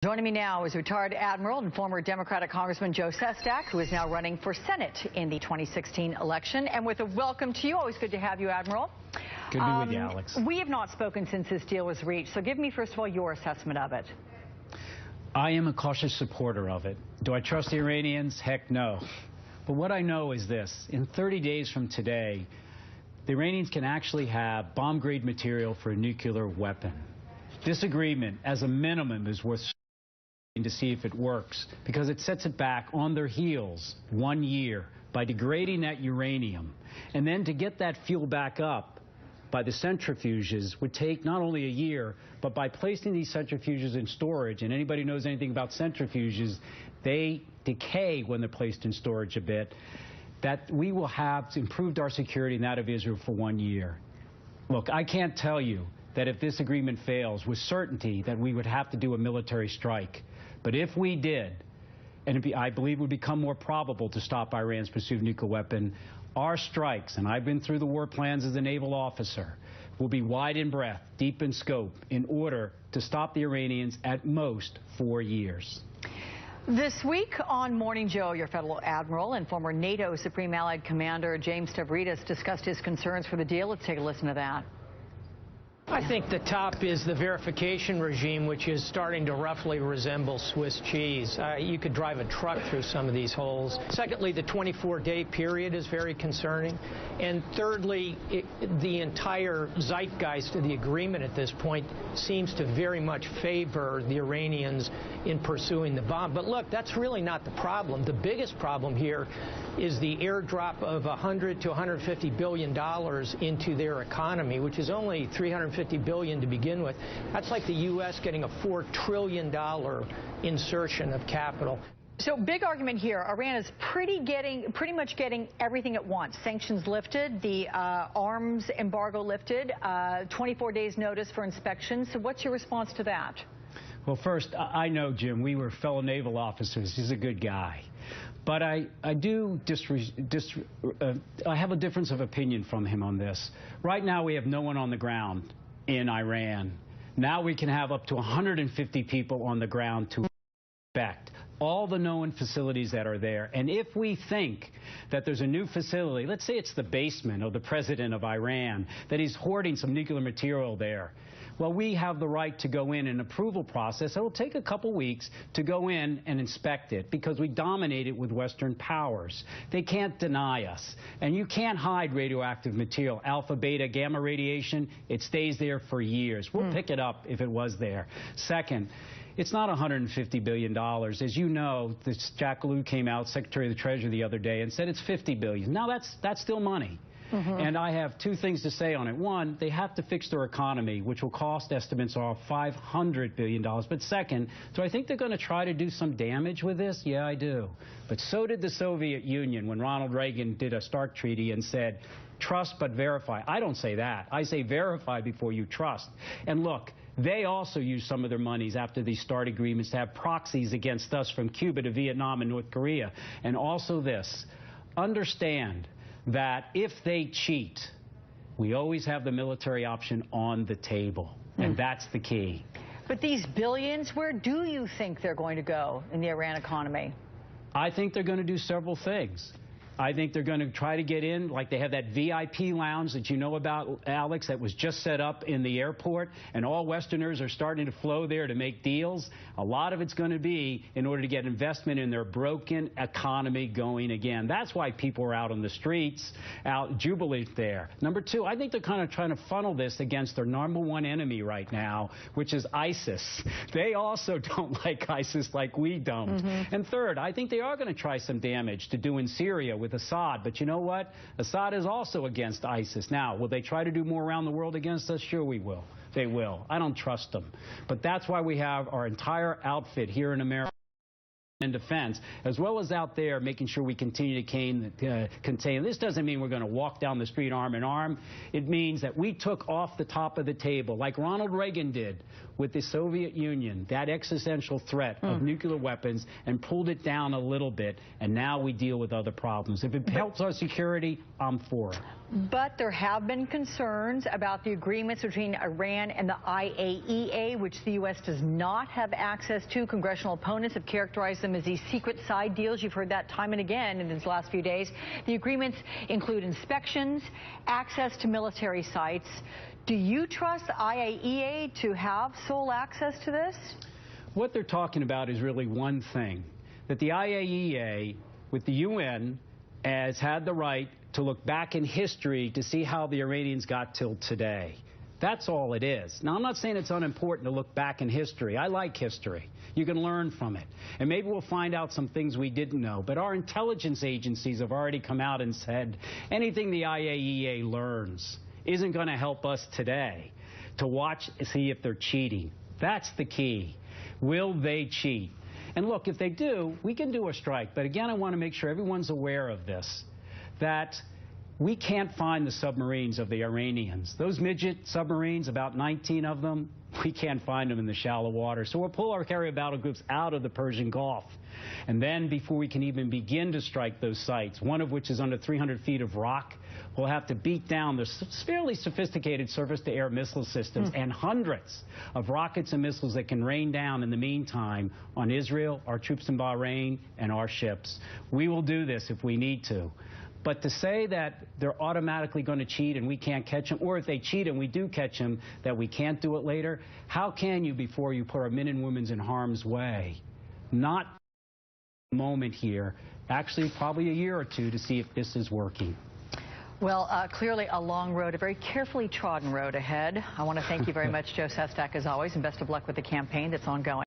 Joining me now is retired Admiral and former Democratic Congressman Joe Sestak, who is now running for Senate in the 2016 election. And with a welcome to you, always good to have you, Admiral. Good to be with you, Alex. We have not spoken since this deal was reached, so give me, first of all, your assessment of it. I am a cautious supporter of it. Do I trust the Iranians? Heck no. But what I know is this. In 30 days from today, the Iranians can actually have bomb-grade material for a nuclear weapon. This agreement, as a minimum, is worth to see if it works, because it sets it back on their heels 1 year by degrading that uranium. And then to get that fuel back up by the centrifuges would take not only a year, but by placing these centrifuges in storage, and anybody knows anything about centrifuges, they decay when they're placed in storage a bit, that we will have improved our security and that of Israel for 1 year. Look, I can't tell you that if this agreement fails with certainty that we would have to do a military strike. But if we did, and I believe it would become more probable to stop Iran's pursuit of nuclear weapon, our strikes, and I've been through the war plans as a naval officer, will be wide in breadth, deep in scope, in order to stop the Iranians at most 4 years. This week on Morning Joe, your fellow admiral and former NATO Supreme Allied Commander James Stavridis discussed his concerns for the deal. Let's take a listen to that. I think the top is the verification regime, which is starting to roughly resemble Swiss cheese. You could drive a truck through some of these holes. Secondly, the 24-day period is very concerning. And thirdly, the entire zeitgeist of the agreement at this point seems to very much favor the Iranians in pursuing the bomb. But look, that's really not the problem. The biggest problem here is the airdrop of $100 to $150 billion into their economy, which is only $350 billion to begin with. That's like the U.S. getting a $4 trillion insertion of capital. So big argument here. Iran is pretty much getting everything at once. Sanctions lifted, the arms embargo lifted, 24 days notice for inspection. So what's your response to that? Well, first, I know Jim. We were fellow naval officers. He's a good guy. But I have a difference of opinion from him on this. Right now, we have no one on the ground in Iran. Now we can have up to 150 people on the ground to inspect all the known facilities that are there. And if we think that there's a new facility, let's say it's the basement of the president of Iran, that he's hoarding some nuclear material there, well, we have the right to go in an approval process. It will take a couple weeks to go in and inspect it because we dominate it with Western powers. They can't deny us. And you can't hide radioactive material, alpha, beta, gamma radiation. It stays there for years. We'll pick it up if it was there. Second, it's not $150 billion. As you know, Jack Lew came out, Secretary of the Treasury, the other day and said it's $50 billion. Now, that's still money. And I have two things to say on it. One, they have to fix their economy, which will cost estimates of $500 billion. But second, do I think they're going to try to do some damage with this? Yeah, I do. But so did the Soviet Union when Ronald Reagan did a START treaty and said, trust but verify. I don't say that. I say verify before you trust. And look, they also use some of their monies after these START agreements to have proxies against us from Cuba to Vietnam and North Korea. And also this, understand that if they cheat, we always have the military option on the table. And that's the key. But these billions, where do you think they're going to go in the Iran economy? I think they're going to do several things. I think they're going to try to get in, like they have that VIP lounge that you know about, Alex, that was just set up in the airport, and all Westerners are starting to flow there to make deals. A lot of it's going to be in order to get investment in their broken economy going again. That's why people are out on the streets, out jubilant there. Number two, I think they're kind of trying to funnel this against their number one enemy right now, which is ISIS. They also don't like ISIS like we don't. And third, I think they are going to try some damage to do in Syria with Assad. But you know what? Assad is also against ISIS. Now, will they try to do more around the world against us? Sure we will. They will. I don't trust them. But that's why we have our entire outfit here in America. and defense, as well as out there making sure we continue to contain. This doesn't mean we're going to walk down the street arm in arm. It means that we took off the top of the table, like Ronald Reagan did with the Soviet Union, that existential threat of nuclear weapons, and pulled it down a little bit, and now we deal with other problems. If it helps our security, I'm for it. But there have been concerns about the agreements between Iran and the IAEA, which the U.S. does not have access to. Congressional opponents have characterized them as these secret side deals. You've heard that time and again in these last few days. The agreements include inspections, access to military sites. Do you trust the IAEA to have sole access to this? What they're talking about is really one thing, that the IAEA, with the UN, has had the right to look back in history to see how the Iranians got till today. That's all it is. Now, I'm not saying it's unimportant to look back in history. I like history. You can learn from it. And maybe we'll find out some things we didn't know. But our intelligence agencies have already come out and said anything the IAEA learns isn't going to help us today to watch and see if they're cheating. That's the key. Will they cheat? And look, if they do, we can do a strike. But again, I want to make sure everyone's aware of this, that we can't find the submarines of the Iranians. Those midget submarines, about 19 of them, we can't find them in the shallow water. So we'll pull our carrier battle groups out of the Persian Gulf. And then before we can even begin to strike those sites, one of which is under 300 feet of rock, we'll have to beat down the fairly sophisticated surface-to-air missile systems and hundreds of rockets and missiles that can rain down in the meantime on Israel, our troops in Bahrain, and our ships. We will do this if we need to. But to say that they're automatically going to cheat and we can't catch them, or if they cheat and we do catch them, that we can't do it later, how can you before you put our men and women in harm's way? Not a moment here, actually probably a year or two to see if this is working. Well, clearly a long road, a very carefully trodden road ahead. I want to thank you very much, Joe Sestak, as always, and best of luck with the campaign that's ongoing.